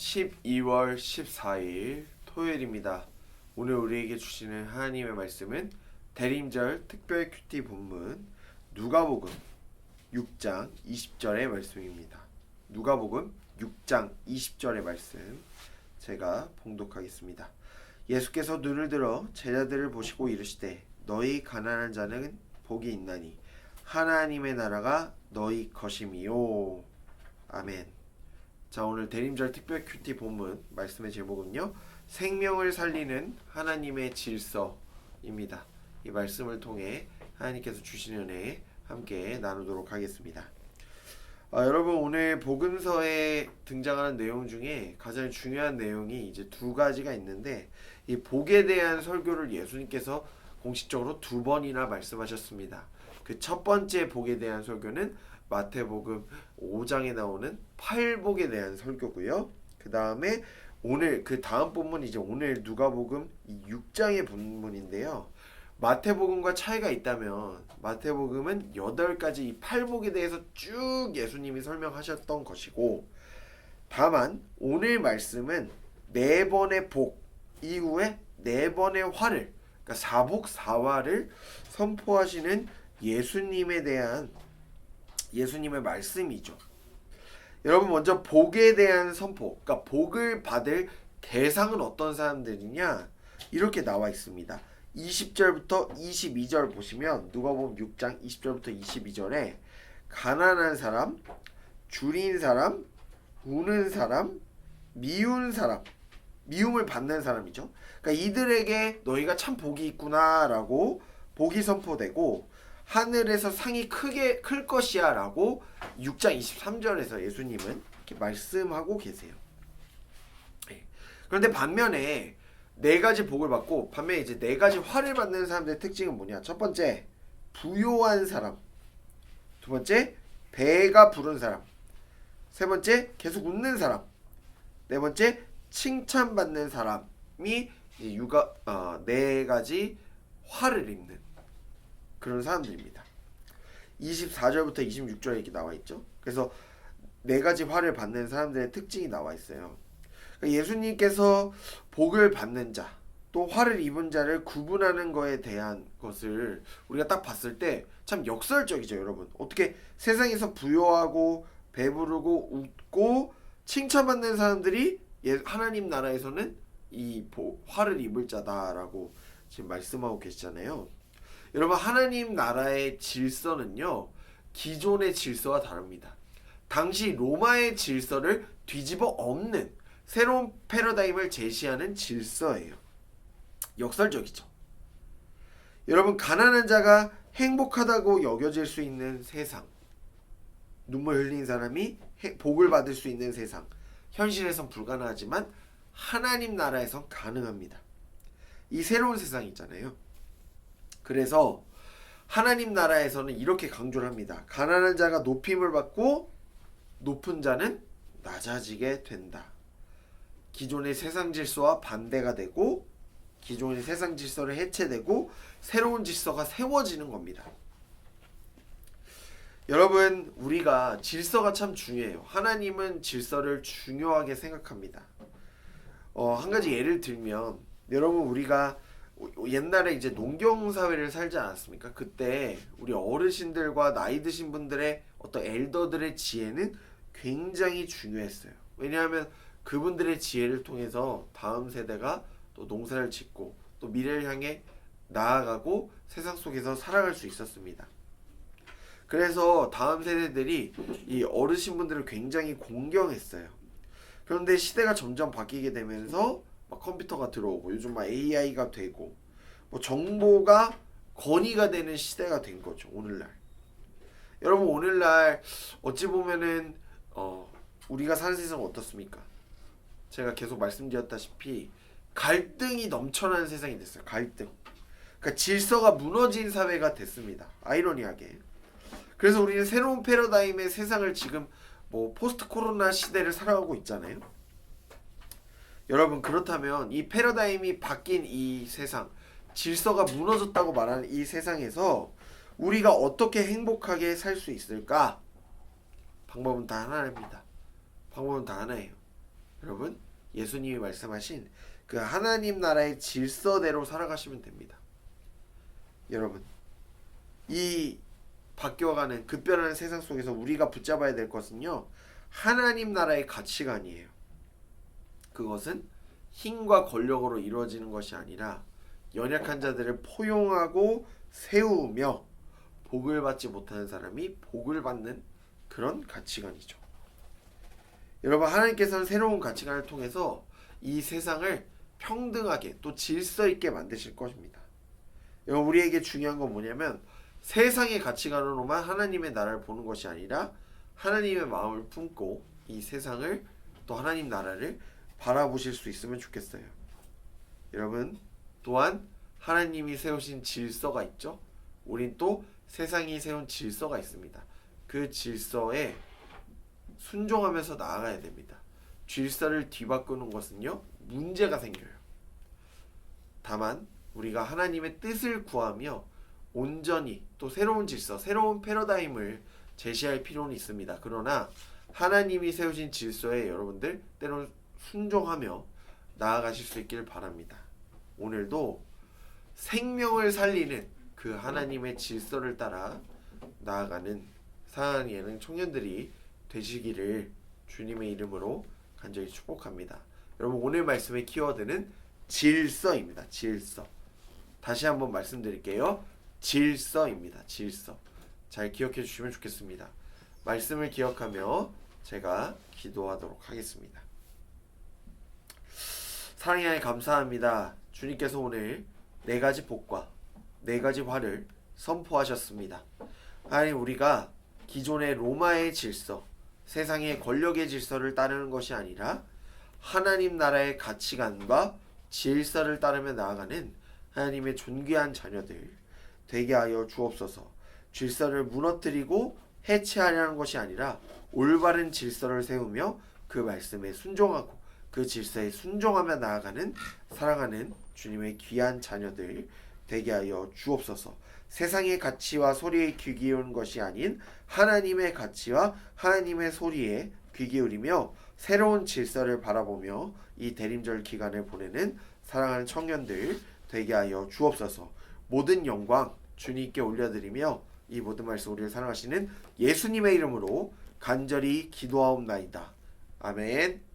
12월 14일 토요일입니다. 오늘 우리에게 주시는 하나님의 말씀은 대림절 특별 큐티 본문 누가복음 6장 20절의 말씀입니다. 누가복음 6장 20절의 말씀 제가 봉독하겠습니다. 예수께서 눈을 들어 제자들을 보시고 이르시되 너희 가난한 자는 복이 있나니 하나님의 나라가 너희 것임이요. 아멘. 자, 오늘 대림절 특별 큐티 본문 말씀의 제목은요, 생명을 살리는 하나님의 질서입니다. 이 말씀을 통해 하나님께서 주시는 은혜 함께 나누도록 하겠습니다. 여러분, 오늘 복음서에 등장하는 내용 중에 가장 중요한 내용이 이제 두 가지가 있는데, 이 복에 대한 설교를 예수님께서 공식적으로 2번이나 말씀하셨습니다. 그 첫 번째 복에 대한 설교는 마태복음 5장에 나오는 팔복에 대한 설교고요. 그 다음에 오늘 그 다음 본문 이제 오늘 누가복음 6장의 본문인데요. 마태복음과 차이가 있다면 마태복음은 8가지 이 팔복에 대해서 쭉 예수님이 설명하셨던 것이고, 다만 오늘 말씀은 4번의 복 이후에 4번의 화를, 그러니까 사복사화를 선포하시는 예수님에 대한 예수님의 말씀이죠. 여러분, 먼저 복에 대한 선포, 그러니까 복을 받을 대상은 어떤 사람들이냐, 이렇게 나와 있습니다. 20절부터 22절 보시면 누가복음 6장 20절부터 22절에 가난한 사람, 줄인 사람, 우는 사람, 미운 사람, 미움을 받는 사람이죠. 그러니까 이들에게 너희가 참 복이 있구나라고 복이 선포되고, 하늘에서 상이 클 것이야 라고 6장 23절에서 예수님은 이렇게 말씀하고 계세요. 그런데 반면에 4가지 복을 받고, 반면에 이제 4가지 화를 받는 사람들의 특징은 뭐냐? 첫 번째, 부요한 사람. 두 번째, 배가 부른 사람. 세 번째, 계속 웃는 사람. 네 번째, 칭찬받는 사람이 이제 4가지 화를 입는 그런 사람들입니다. 24절부터 26절에 이렇게 나와 있죠. 그래서 4가지 화를 받는 사람들의 특징이 나와 있어요. 그러니까 예수님께서 복을 받는 자, 또 화를 입은 자를 구분하는 거에 대한 것을 우리가 딱 봤을 때 참 역설적이죠, 여러분. 어떻게 세상에서 부요하고 배부르고 웃고 칭찬받는 사람들이 하나님 나라에서는 이 화를 입을 자다라고 지금 말씀하고 계시잖아요. 여러분, 하나님 나라의 질서는요, 기존의 질서와 다릅니다. 당시 로마의 질서를 뒤집어 엎는 새로운 패러다임을 제시하는 질서예요. 역설적이죠. 여러분, 가난한 자가 행복하다고 여겨질 수 있는 세상, 눈물 흘린 사람이 복을 받을 수 있는 세상, 현실에선 불가능하지만 하나님 나라에선 가능합니다. 이 새로운 세상이 있잖아요. 그래서 하나님 나라에서는 이렇게 강조를 합니다. 가난한 자가 높임을 받고 높은 자는 낮아지게 된다. 기존의 세상 질서와 반대가 되고, 기존의 세상 질서를 해체되고 새로운 질서가 세워지는 겁니다. 여러분, 우리가 질서가 참 중요해요. 하나님은 질서를 중요하게 생각합니다. 한 가지 예를 들면, 여러분, 우리가 옛날에 이제 농경사회를 살지 않았습니까? 그때 우리 어르신들과 나이 드신 분들의 어떤 엘더들의 지혜는 굉장히 중요했어요. 왜냐하면 그분들의 지혜를 통해서 다음 세대가 또 농사를 짓고 또 미래를 향해 나아가고 세상 속에서 살아갈 수 있었습니다. 그래서 다음 세대들이 이 어르신분들을 굉장히 공경했어요. 그런데 시대가 점점 바뀌게 되면서 막 컴퓨터가 들어오고 요즘 막 AI가 되고 뭐 정보가 권위가 되는 시대가 된 거죠, 오늘날. 여러분, 오늘날 어찌 보면은 우리가 사는 세상은 어떻습니까? 제가 계속 말씀드렸다시피 갈등이 넘쳐나는 세상이 됐어요. 갈등. 그러니까 질서가 무너진 사회가 됐습니다. 아이러니하게. 그래서 우리는 새로운 패러다임의 세상을 지금 뭐 포스트 코로나 시대를 살아가고 있잖아요. 여러분, 그렇다면 이 패러다임이 바뀐 이 세상, 질서가 무너졌다고 말하는 이 세상에서 우리가 어떻게 행복하게 살 수 있을까? 방법은 다 하나입니다. 방법은 다 하나예요. 여러분, 예수님이 말씀하신 그 하나님 나라의 질서대로 살아가시면 됩니다. 여러분, 이 바뀌어가는 급변하는 세상 속에서 우리가 붙잡아야 될 것은요, 하나님 나라의 가치관이에요. 그것은 힘과 권력으로 이루어지는 것이 아니라 연약한 자들을 포용하고 세우며 복을 받지 못하는 사람이 복을 받는 그런 가치관이죠. 여러분, 하나님께서는 새로운 가치관을 통해서 이 세상을 평등하게 또 질서 있게 만드실 것입니다. 여러분, 우리에게 중요한 건 뭐냐면 세상의 가치관으로만 하나님의 나라를 보는 것이 아니라 하나님의 마음을 품고 이 세상을 또 하나님 나라를 바라보실 수 있으면 좋겠어요. 여러분, 또한 하나님이 세우신 질서가 있죠. 우린 또 세상이 세운 질서가 있습니다. 그 질서에 순종하면서 나아가야 됩니다. 질서를 뒤바꾸는 것은요, 문제가 생겨요. 다만 우리가 하나님의 뜻을 구하며 온전히 또 새로운 질서, 새로운 패러다임을 제시할 필요는 있습니다. 그러나 하나님이 세우신 질서에 여러분들 때로는 순종하며 나아가실 수 있길 바랍니다. 오늘도 생명을 살리는 그 하나님의 질서를 따라 나아가는 사랑하는 예능 청년들이 되시기를 주님의 이름으로 간절히 축복합니다. 여러분, 오늘 말씀의 키워드는 질서입니다. 질서. 다시 한번 말씀드릴게요. 질서입니다. 질서. 잘 기억해 주시면 좋겠습니다. 말씀을 기억하며 제가 기도하도록 하겠습니다. 사랑의 하나님, 감사합니다. 주님께서 오늘 4가지 복과 4가지 화를 선포하셨습니다. 하나님, 우리가 기존의 로마의 질서, 세상의 권력의 질서를 따르는 것이 아니라 하나님 나라의 가치관과 질서를 따르며 나아가는 하나님의 존귀한 자녀들 되게 하여 주옵소서. 질서를 무너뜨리고 해체하려는 것이 아니라 올바른 질서를 세우며 그 말씀에 순종하고 그 질서에 순종하며 나아가는 사랑하는 주님의 귀한 자녀들 되게 하여 주옵소서. 세상의 가치와 소리에 귀 기울이는 것이 아닌 하나님의 가치와 하나님의 소리에 귀 기울이며 새로운 질서를 바라보며 이 대림절 기간을 보내는 사랑하는 청년들 되게 하여 주옵소서. 모든 영광 주님께 올려드리며 이 모든 말씀 우리를 사랑하시는 예수님의 이름으로 간절히 기도하옵나이다. 아멘.